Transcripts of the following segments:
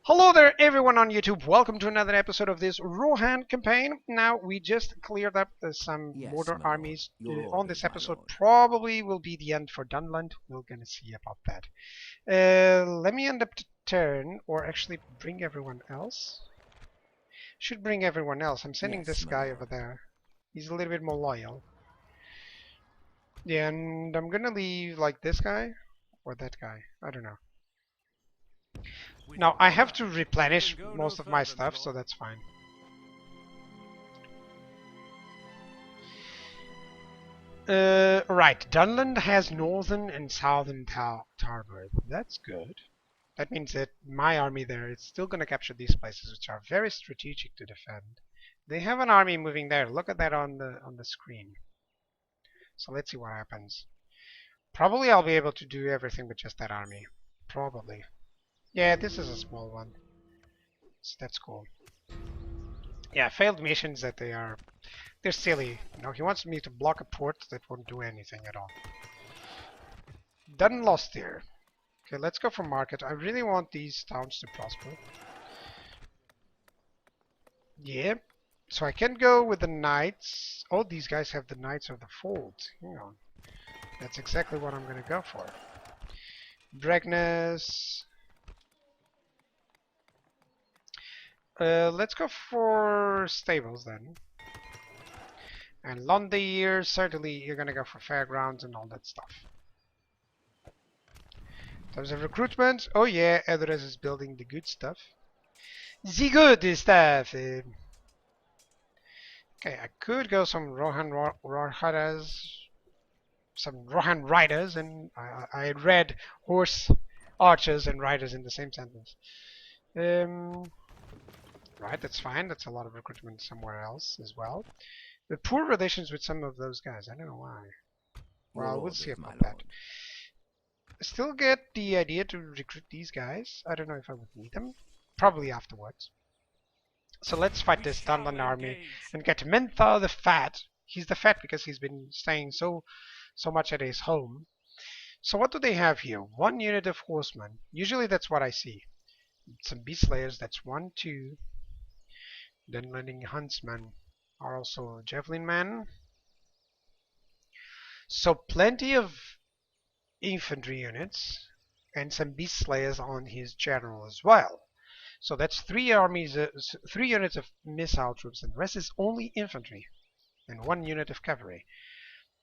Hello there everyone on YouTube, welcome to another episode of this Rohan campaign. Now we just cleared up some Yes, border my lord. armies. Your On this orders, my episode lord. probably will be the end for Dunland. We're gonna see about that. Let me end up to turn, or actually bring everyone else. Should bring everyone else. I'm sending Yes, this my guy lord. over there. He's a little bit more loyal. Yeah, and I'm gonna leave like this guy or that guy. I don't know. Now I have to replenish most of my stuff, so that's fine. Right. Dunland has northern and southern Tarbert. That's good. That means that my army there is still going to capture these places, which are very strategic to defend. They have an army moving there. Look at that on the screen. So let's see what happens. Probably I'll be able to do everything with just that army. Probably. Yeah, this is a small one. So that's cool. Yeah, failed missions that they're silly. You know, he wants me to block a port that won't do anything at all. Done lost here. Okay, let's go for market. I really want these towns to prosper. Yeah. So I can go with the knights. Oh, these guys have the knights of the fold. Hang on. That's exactly what I'm gonna go for. Bregness. Let's go for stables then. And Londir, certainly you're gonna go for fairgrounds and all that stuff. In terms of recruitment, oh yeah, Edres is building the good stuff. The good stuff! Okay, I could go some Rohan some Rohan riders, and I read horse archers and riders in the same sentence. Right, that's fine. That's a lot of recruitment somewhere else as well. The poor relations with some of those guys. I don't know why. Well, we'll see about that. Still get the idea to recruit these guys. I don't know if I would need them. Probably afterwards. So let's fight this Dunland army and get Mentha the Fat. He's the Fat because he's been staying so much at his home. So what do they have here? One unit of horsemen. Usually that's what I see. Some beast slayers. That's 1, 2. Dunlanding huntsmen are also javelin men. So plenty of infantry units and some beast slayers on his general as well. So that's 3 armies, 3 units of missile troops, and the rest is only infantry and 1 unit of cavalry.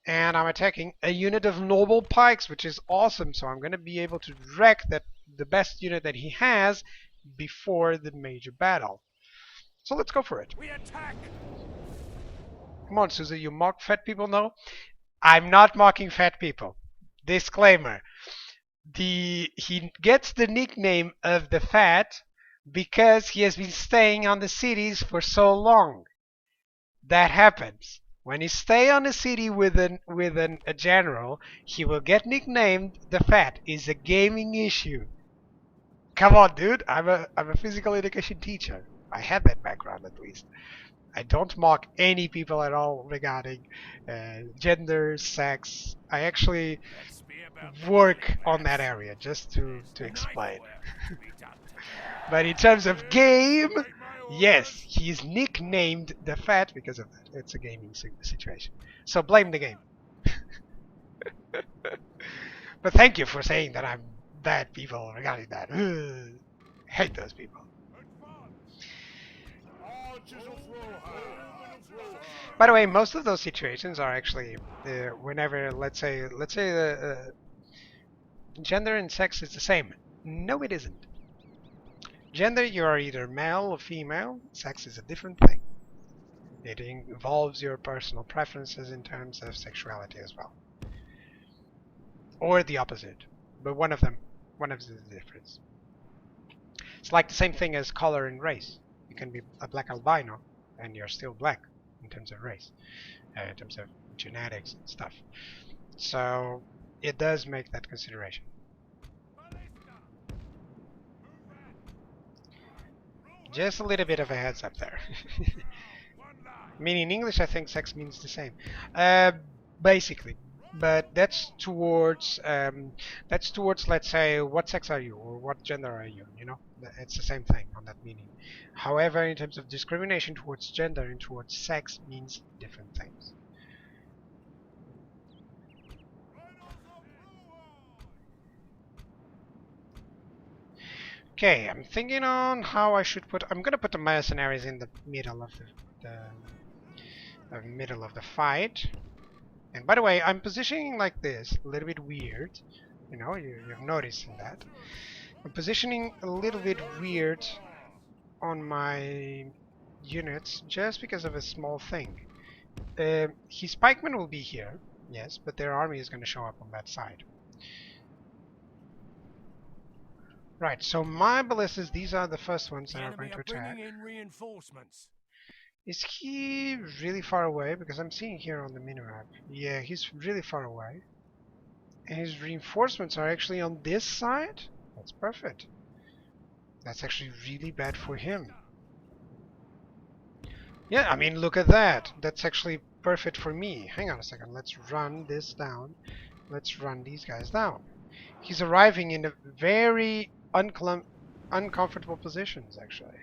And I'm attacking a unit of noble pikes, which is awesome. So I'm going to be able to wreck the best unit that he has before the major battle. So let's go for it. We attack! Come on, Susa, you mock fat people? No, I'm not mocking fat people. Disclaimer. He gets the nickname of the Fat because he has been staying on the cities for so long. That happens. When you stay on a city with a general, he will get nicknamed the Fat. It's a gaming issue. Come on, dude. I'm a physical education teacher. I had that background at least. I don't mock any people at all regarding gender, sex. I actually work on that area just to explain. But in terms of game, yes, he's nicknamed the Fat because of that. It's a gaming situation. So blame the game. But thank you for saying that I'm bad people regarding that. Hate those people. By the way, most of those situations are actually whenever, let's say gender and sex is the same. No, it isn't. Gender, you are either male or female. Sex is a different thing. It involves your personal preferences in terms of sexuality as well. Or the opposite. But one of them is the difference. It's like the same thing as color and race. You can be a black albino and you're still black in terms of race, in terms of genetics and stuff. So it does make that consideration. Just a little bit of a heads up there. I mean, in English, I think sex means the same. Basically, but that's towards, let's say, what sex are you or what gender are you? You know, it's the same thing on that meaning. However, in terms of discrimination towards gender and towards sex means different things. Okay, I'm thinking on how I should put. I'm gonna put the mercenaries in the middle of the middle of the fight. And by the way, I'm positioning like this, a little bit weird. You know, you've noticed that. I'm positioning a little bit weird on my units just because of a small thing. His pikemen will be here, yes, but their army is going to show up on that side. Right, so my ballistas, these are the first ones that are going to attack. In reinforcements. Is he really far away? Because I'm seeing here on the minimap. Yeah, he's really far away. And his reinforcements are actually on this side? That's perfect. That's actually really bad for him. Yeah, I mean, look at that. That's actually perfect for me. Hang on a second. Let's run this down. Let's run these guys down. He's arriving in a very uncomfortable positions, actually.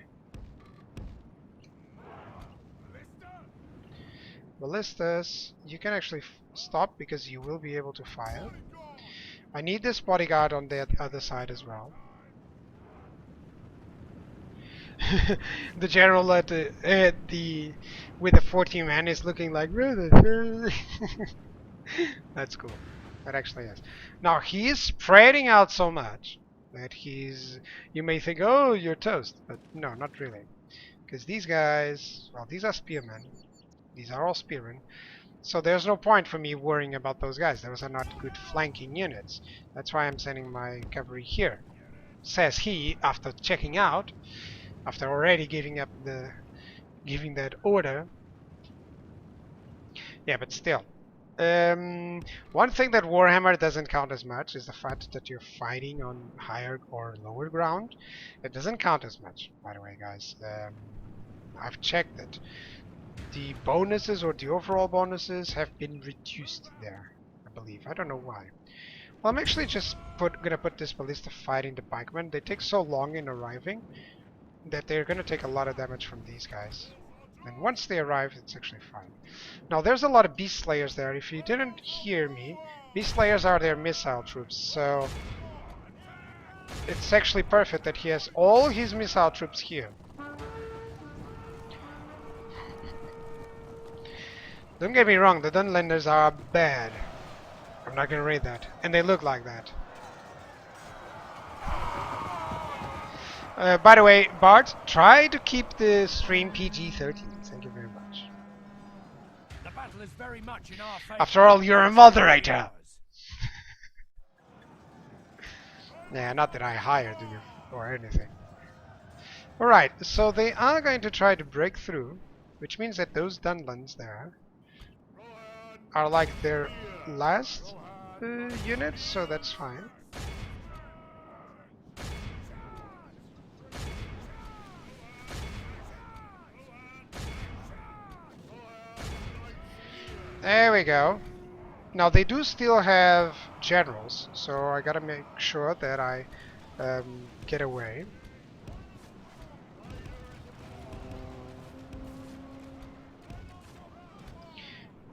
Ballistas, you can actually stop because you will be able to fire. I need this bodyguard on the other side as well. The general at the with the 14 man is looking like that's cool. That actually is. Now he is spreading out so much that you may think, oh, you're toast, but no, not really, because these guys, well, these are spearmen. These are all spearmen. So there's no point for me worrying about those guys. Those are not good flanking units. That's why I'm sending my cavalry here. Says he after checking out, after already giving that order. Yeah, but still. One thing that Warhammer doesn't count as much is the fact that you're fighting on higher or lower ground. It doesn't count as much, by the way, guys. I've checked it. The bonuses or the overall bonuses have been reduced there, I believe. I don't know why. Well, I'm actually just gonna put this ballista fighting the pikemen. They take so long in arriving that they're gonna take a lot of damage from these guys. And once they arrive, it's actually fine. Now, there's a lot of beast slayers there. If you didn't hear me, beast slayers are their missile troops. So it's actually perfect that he has all his missile troops here. Don't get me wrong, the Dunlanders are bad. I'm not gonna read that. And they look like that. By the way, Bart, try to keep the stream PG-13. Thank you very much. The battle is very much in our favor. After all, you're a moderator. Yeah, not that I hired you or anything. Alright, so they are going to try to break through, which means that those Dunlands there are like their last units, so that's fine. There we go. Now they do still have generals, so I gotta make sure that I get away.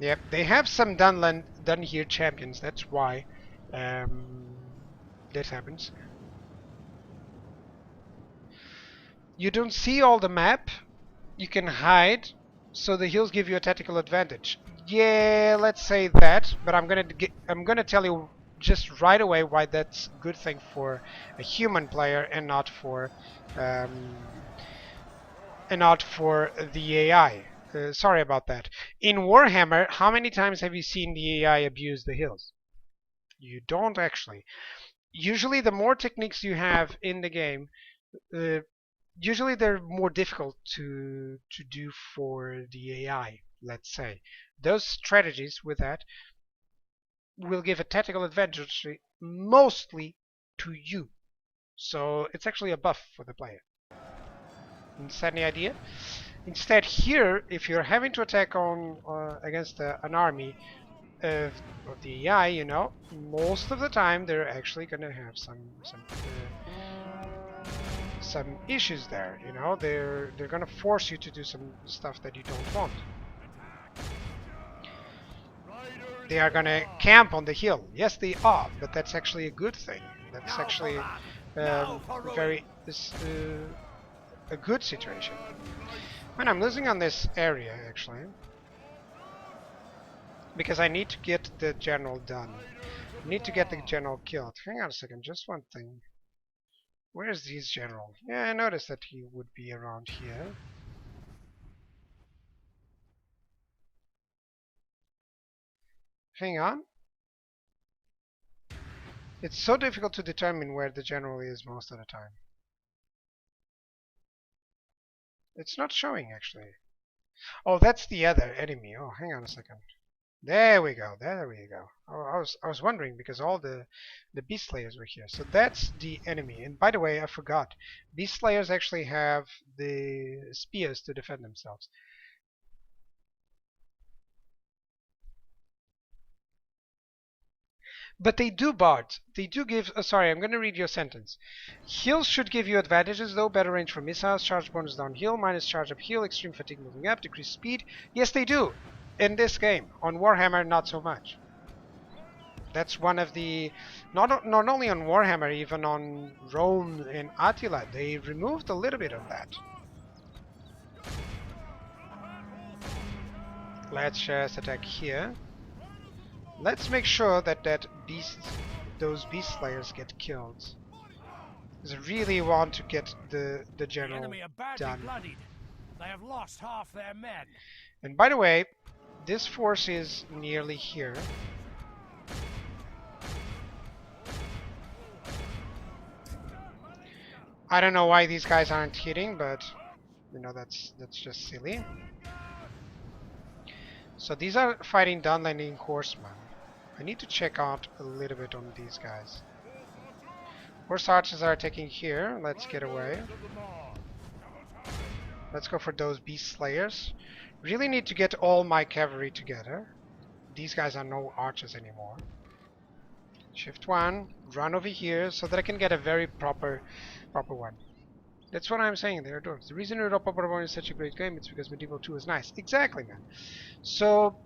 Yep, they have some done here champions. That's why this happens. You don't see all the map. You can hide, so the hills give you a tactical advantage. Yeah, let's say that. But I'm gonna tell you just right away why that's a good thing for a human player and not for the AI. Sorry about that. In Warhammer, how many times have you seen the AI abuse the hills? You don't actually. Usually, the more techniques you have in the game, usually they're more difficult to do for the AI, let's say. Those strategies with that will give a tactical advantage mostly to you. So it's actually a buff for the player. Understand the idea? Instead, here, if you're having to attack on against an army, of the AI, you know, most of the time they're actually gonna have some issues there. You know, they're gonna force you to do some stuff that you don't want. They are gonna camp on the hill. Yes, they are, but that's actually a good thing. That's actually very a good situation. Man, I'm losing on this area actually, because I need to get the general done. I need to get the general killed. Hang on a second, just one thing. Where is this general? Yeah, I noticed that he would be around here. Hang on. It's so difficult to determine where the general is most of the time. It's not showing actually. Oh, that's the other enemy. Oh, hang on a second. There we go. There we go. Oh, I was wondering because all the beast slayers were here. So that's the enemy. And by the way, I forgot. Beast slayers actually have the spears to defend themselves. But they do bards. They do give. Sorry, I'm going to read your sentence. Hills should give you advantages though. Better range for missiles, charge bonus downhill, minus charge uphill, extreme fatigue moving up, decreased speed. Yes, they do. In this game, on Warhammer, not so much. That's one of the not only on Warhammer, even on Rome and Attila, they removed a little bit of that. Let's just attack here. Let's make sure that those beast slayers get killed. Because I really want to get the general The enemy are badly done. bloodied. They have lost half their men. And by the way, this force is nearly here. I don't know why these guys aren't hitting, but you know that's just silly. So these are fighting downlanding horsemen. I need to check out a little bit on these guys. Horse archers are attacking here. Let's get away. Let's go for those beast slayers. Really need to get all my cavalry together. These guys are no archers anymore. Shift 1, run over here so that I can get a very proper one. That's what I'm saying, they're dwarves. The reason Europa Bourbon is such a great game is because Medieval 2 is nice. Exactly, man. So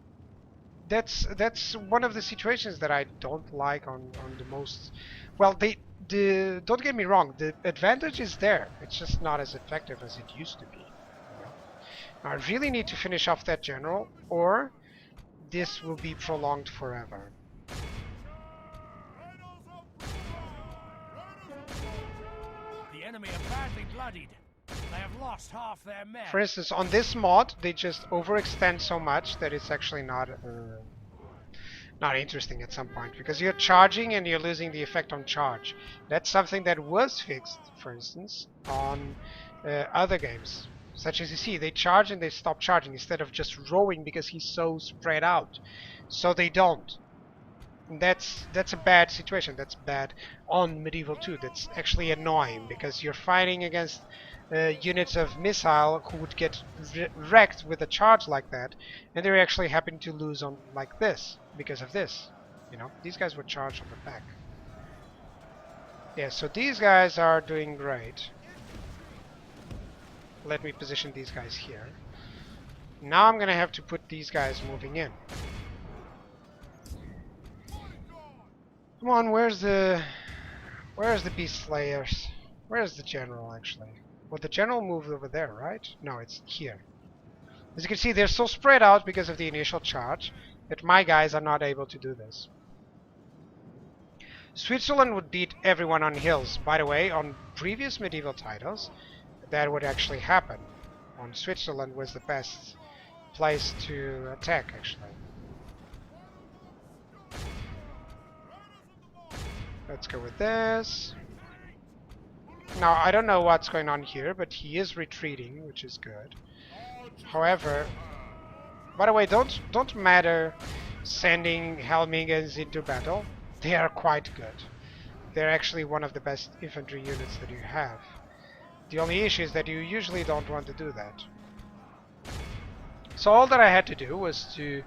that's one of the situations that I don't like on the most. Well, don't get me wrong, the advantage is there. It's just not as effective as it used to be. You know? I really need to finish off that general, or this will be prolonged forever. The enemy are badly bloodied. They have lost half their men. For instance, on this mod, they just overextend so much that it's actually not interesting at some point, because you're charging and you're losing the effect on charge. That's something that was fixed, for instance, on other games. Such as you see, they charge and they stop charging instead of just rowing because he's so spread out. So they don't. And that's a bad situation. That's bad on Medieval 2. That's actually annoying because you're fighting against units of missile who would get wrecked with a charge like that, and they're actually happen to lose on like this because of this. You know, these guys were charged on the back. Yeah, so these guys are doing great. Let me position these guys here. Now I'm gonna have to put these guys moving in. Come on, where's the beast slayers? Where's the general actually? Well, the general moved over there, right? No, it's here. As you can see, they're so spread out because of the initial charge that my guys are not able to do this. Switzerland would beat everyone on hills. By the way, on previous medieval titles, that would actually happen. On Switzerland was the best place to attack, actually. Let's go with this. Now, I don't know what's going on here, but he is retreating, which is good. However, by the way, don't matter sending Helmingans into battle. They are quite good. They're actually one of the best infantry units that you have. The only issue is that you usually don't want to do that. So all that I had to do was to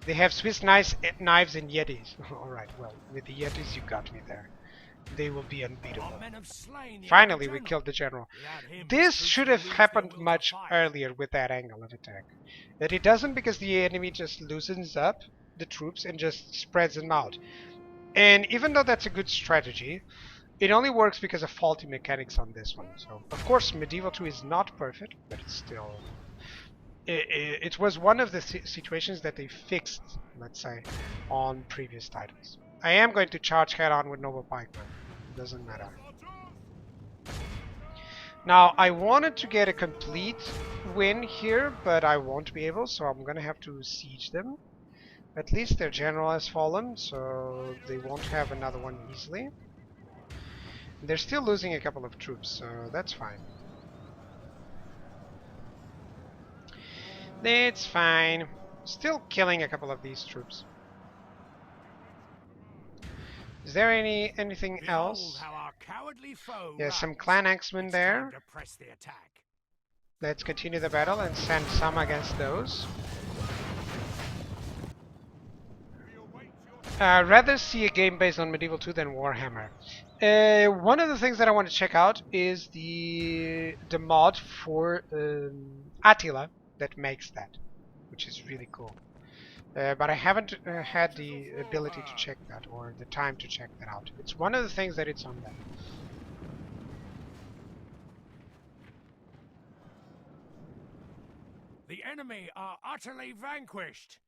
They have Swiss knives and Yetis. Alright, well, with the Yetis you got me there. They will be unbeatable. Our men have slain the Finally, enemy we killed the general. Without him, This his troops should will have lose their happened will to much fight. earlier with that angle of attack. But it doesn't because the enemy just loosens up the troops and just spreads them out. And even though that's a good strategy, it only works because of faulty mechanics on this one. So, of course, Medieval 2 is not perfect, but it's still... It was one of the situations that they fixed, let's say, on previous titles. I am going to charge head-on with Noble Pikeman. It doesn't matter. Now, I wanted to get a complete win here, but I won't be able, so I'm gonna have to siege them. At least their general has fallen, so they won't have another one easily. They're still losing a couple of troops, so that's fine. It's fine. Still killing a couple of these troops. Is there anything else? How our cowardly foe Yeah, some runs. clan axemen It's there. time to press the attack. Let's continue the battle and send some against those. Rather see a game based on Medieval 2 than Warhammer. One of the things that I want to check out is the mod for Attila that makes that, which is really cool. But I haven't had the ability to check that or the time to check that out. It's one of the things that it's on there. The enemy are utterly vanquished.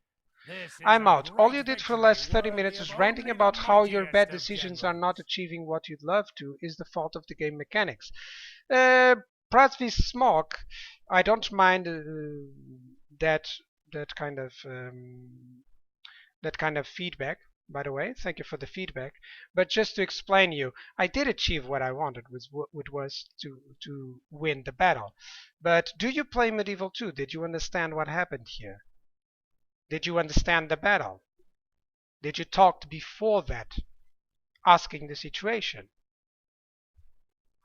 This is I'm a out. All great you did for the victory last 30 worthy minutes is of ranting only about the how your bad mightiest of decisions are not generals. achieving what you'd love to is the fault of the game mechanics. Pratsvi Smok, I don't mind that that kind of feedback. By the way, thank you for the feedback. But just to explain you, I did achieve what I wanted, which was to win the battle. But do you play Medieval 2? Did you understand what happened here? Did you understand the battle? Did you talk before that, asking the situation?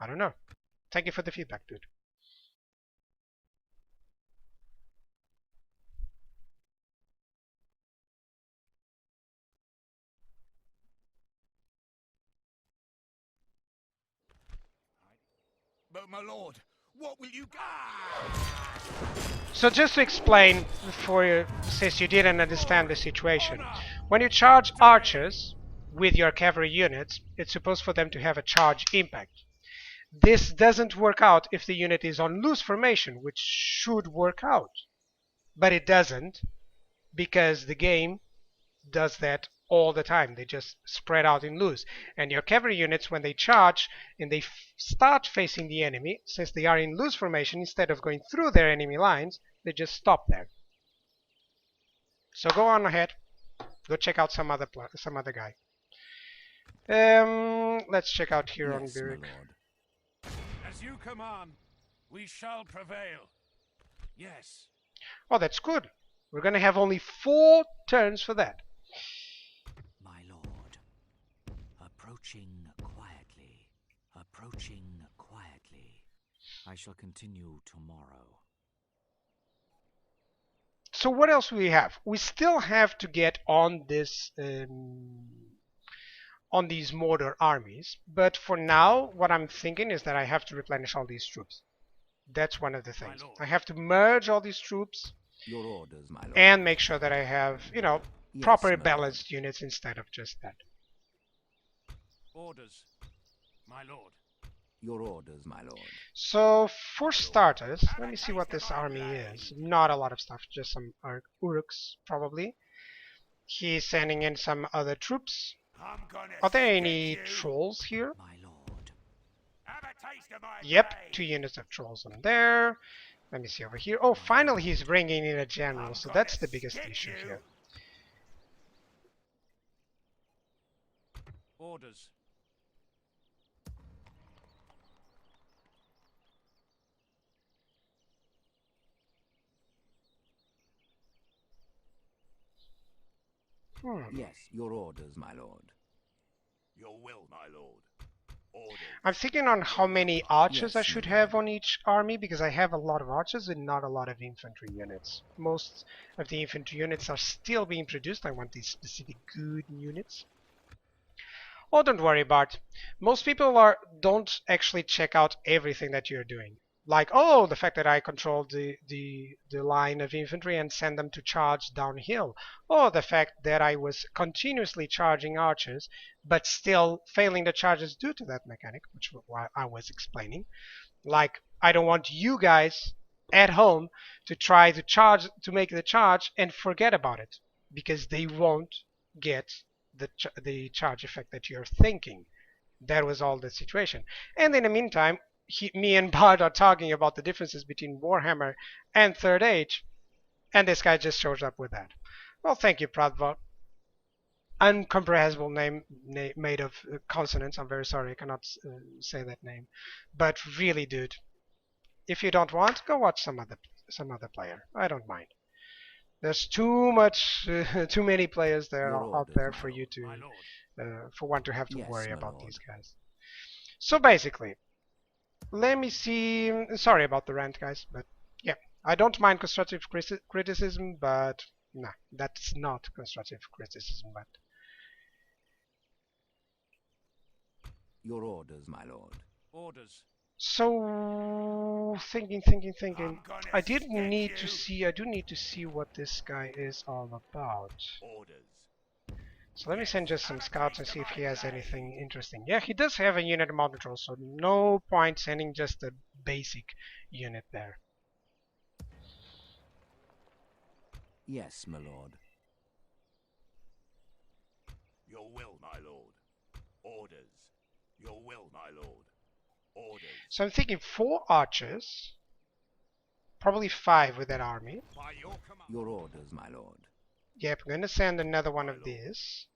I don't know. Thank you for the feedback, dude. But my lord, what will you... So just to explain for you, since you didn't understand the situation, when you charge archers with your cavalry units, it's supposed for them to have a charge impact. This doesn't work out if the unit is on loose formation, which should work out. But it doesn't, because the game does that all the time. They just spread out in loose. And your cavalry units, when they charge and they start facing the enemy, since they are in loose formation, instead of going through their enemy lines, they just stop there. So go on ahead. Go check out some other guy. Let's check out here on Birik. As you command, we shall prevail. Yes. Oh, that's good. We're going to have only 4 turns for that. My lord, approaching quietly, approaching quietly. I shall continue tomorrow. So what else do we have? We still have to get on this on these mortar armies, but for now what I'm thinking is that I have to replenish all these troops. That's one of the things. I have to merge all these troops. Your orders, my lord. And make sure that I have, you know, Yes, proper balanced units instead of just that. Orders, my lord. Your orders, my lord. So for starters, let me see what this army is. Not a lot of stuff, just some Uruks probably. He's sending in some other troops. Are there any trolls here? My lord. Have a taste of my Yep, blade. 2 units of trolls on there. Let me see over here. Oh, finally he's bringing in a general, so that's the biggest issue here. Orders. Yes, your orders, my lord. Your will, my lord. I'm thinking on how many archers I Yes, should my have lord. on each army, because I have a lot of archers and not a lot of infantry units. Most of the infantry units are still being produced. I want these specific good units. Oh, don't worry, Bart. Most people don't actually check out everything that you're doing. Like, oh, the fact that I control the line of infantry and send them to charge downhill. Or the fact that I was continuously charging archers, but still failing the charges due to that mechanic, which I was explaining. Like, I don't want you guys at home to try to charge, to make the charge and forget about it, because they won't get the charge effect that you're thinking. That was all the situation. And in the meantime, me and Bart are talking about the differences between Warhammer and Third Age, and this guy just shows up with that. Well, thank you, Pradvot. Incomprehensible name made of consonants. I'm very sorry, I cannot say that name. But really, dude, if you don't want, go watch some other player. I don't mind. There's too many players there Your out orders, there my for you lord. to My lord. for one to have to Yes, worry my about lord. these guys. So basically, let me see. Sorry about the rant, guys, but yeah, I don't mind constructive criticism, but nah, that's not constructive criticism. But Your orders, my lord. Orders. so thinking. I'm gonna I did stick need to you. see. I do need to see what this guy is all about. Orders. So let me send just some And a scouts and taste see of if my he has blade. anything interesting. Yeah, he does have a unit of mountain trolls, so no point sending just a basic unit there. Yes, my lord. Your will, my lord. Orders. Your will, my lord. Orders. So I'm thinking 4 archers, probably 5 with that army. By your command. Your orders, my lord. Yep, I'm gonna send another one My of lord. these.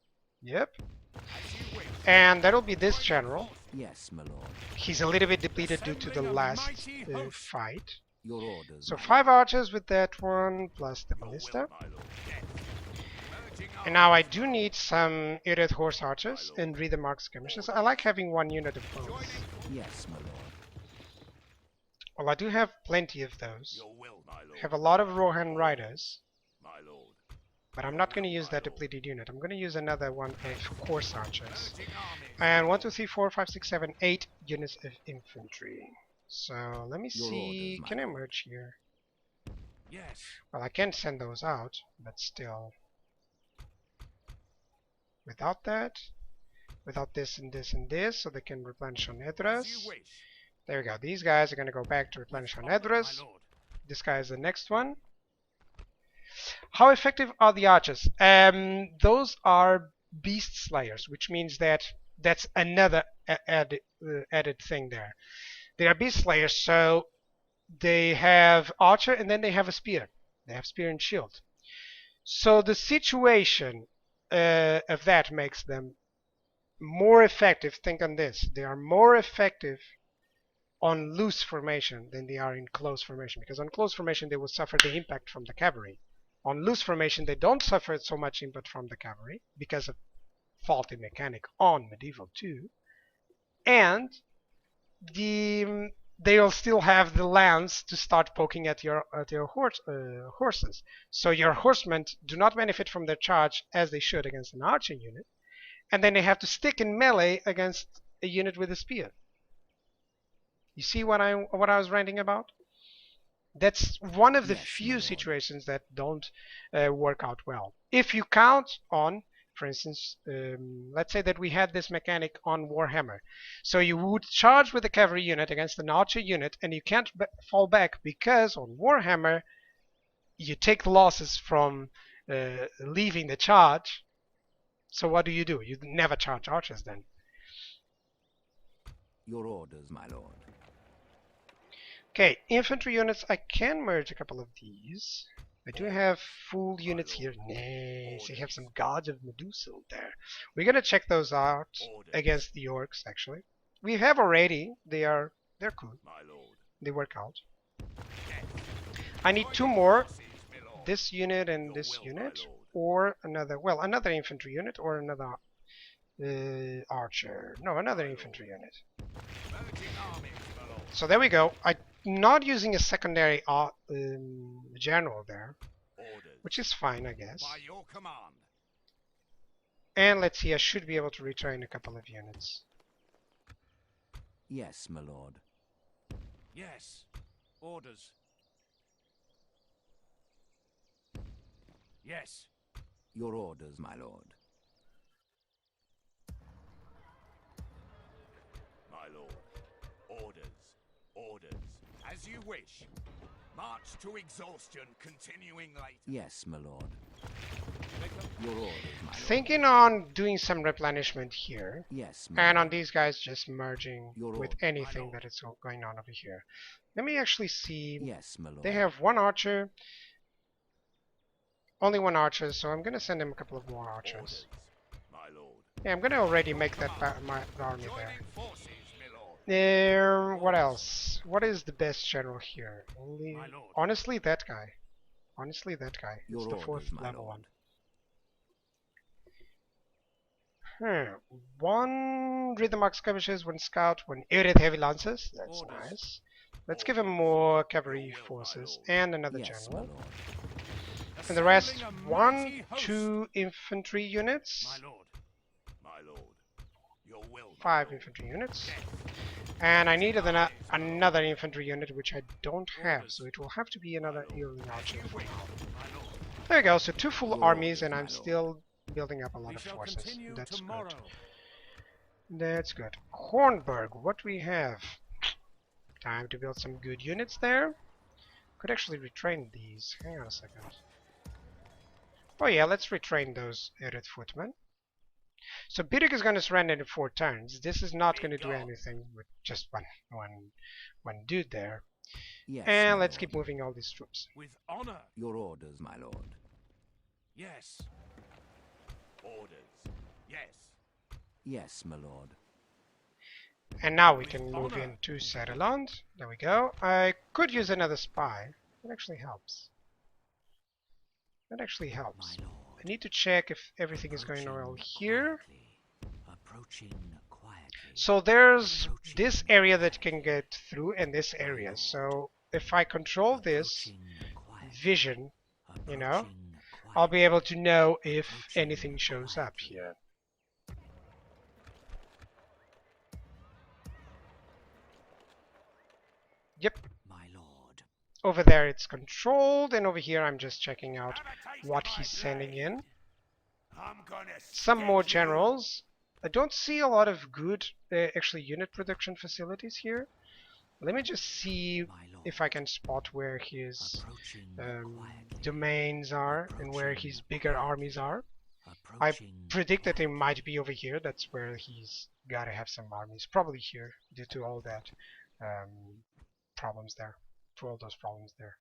Yep. As you wish. And that'll be this By your general. force. Yes, my lord. He's a little bit depleted due to the Assembling a last mighty host. fight. Your orders, So my 5 lord. archers with that one, plus the Your ballista. will, my lord. Death. Merging And now I armies, do my need some Irid horse archers My lord. and Reader Mark skirmishers. I like having one unit of lord. both. Joining. Yes, my lord. Well, I do have plenty of those. Your will, my lord. Have a lot of Rohan riders, My lord. but I'm not going to use that depleted unit. I'm going to use another one of horse archers. Merging armies. And 1, 2, 3, 4, 5, 6, 7, 8 units of infantry. So let me Your see. orders, my Can I lord. merge here? Yes. Well, I can send those out, but still. Without that, without this and this and this, so they can replenish on As Edras. you wish. There we go. These guys are going to go back to replenish on Honor, Edras. my lord. This guy is the next one. How effective are the archers? Those are beast slayers, which means that that's another added thing there. They are beast slayers, so they have archer and then they have a spear. They have spear and shield. So the situation of that makes them more effective. Think on this. They are more effective on loose formation than they are in close formation, because on close formation they will suffer the impact from the cavalry. On loose formation they don't suffer so much impact from the cavalry because of faulty mechanic on medieval 2, and they'll still have the lance to start poking at your horses. So your horsemen do not benefit from their charge as they should against an archer unit, and then they have to stick in melee against a unit with a spear. You see what I was ranting about? That's one of the Yes, my few lord. situations that don't work out well. If you count on, for instance, let's say that we had this mechanic on Warhammer. So you would charge with a cavalry unit against an archer unit, and you can't fall back because on Warhammer you take losses from leaving the charge. So what do? You never charge archers then. Your orders, my lord. Okay, infantry units, I can merge a couple of these. I do have full units here. Nice, I have some gods of Medusa there. We're gonna check those out against the orcs, actually. We have already. They're cool. My lord. They work out. I need 2 more. This unit and Your this will, unit, my lord. or another infantry unit, or another archer. No, another infantry unit. So there we go. I'm not using a secondary general there, Orders. which is fine, I guess. By your command. And let's see, I should be able to retrain a couple of units. Yes, my lord. Yes. Orders. Yes. Your orders, my lord. My lord. Orders. Orders. As you wish. March to exhaustion, continuing later. Yes, my lord. Your orders, my lord. Thinking on doing some replenishment here. Yes, my And on lord. these guys just merging Your with orders, anything lord. that is going on over here. Let me actually see. Yes, my lord. They have one archer. Only one archer, so I'm gonna send them a couple of more archers. Orders. My lord. Yeah, I'm gonna already make that my army there. Joining forces, my lord. What else? What is the best general here? Only, My lord. honestly, that guy. Honestly, that guy. It's Your the fourth orders, my level lord. one. One rhythm mark skirmishers, one scout, one aided heavy lancers. That's Orders. nice. Let's give him more cavalry Your will, my forces lord. and another Yes, my general. lord. And the rest, Assembling a one, mighty host. 2 infantry units, My lord. My lord. Your will, my 5 lord. infantry units. Yes. And I needed another infantry unit, which I don't have, so it will have to be another Earling As archer. you wish, my lord. There we go, so 2 full Your armies, orders, and my I'm lord. still building up a lot We of shall forces. continue That's tomorrow. good. That's good. Hornburg, what we have? Time to build some good units there. Could actually retrain these. Hang on a second. Oh yeah, let's retrain those Erid footmen. So Birik is going to surrender in 4 turns. This is not going to do anything with just one dude there. Yes, And my let's lord. keep moving all these troops. With honor. Your orders, my lord. Yes. Orders. Yes. Yes, my lord. And now we With can move honor. into Sutherland. There we go. I could use another spy. That actually helps. That actually helps. My I lord. need to check if everything is going well here. Approaching quietly. So there's this area that can get through and this area. So if I control this vision, you know, I'll be able to know if anything shows up here. Yep, My lord. over there it's controlled, and over here I'm just checking out Have a taste what of my he's sending blade. in. I'm gonna Some more sketch you. generals. I don't see a lot of good actually unit production facilities here. Let me just see My lord. if I can spot where his Approaching quietly. domains are and where his bigger armies are. I Approaching predict that they might be over here. That's where he's got to have some armies. Probably here due to all that problems there. To all those problems there.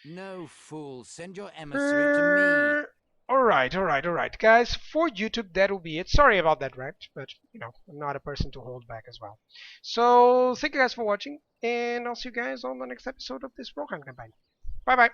No fool, send your emissary to me. Alright, guys. For YouTube, that will be it. Sorry about that rant, but you know, I'm not a person to hold back as well. So, thank you guys for watching, and I'll see you guys on the next episode of this Rohan campaign. Bye bye.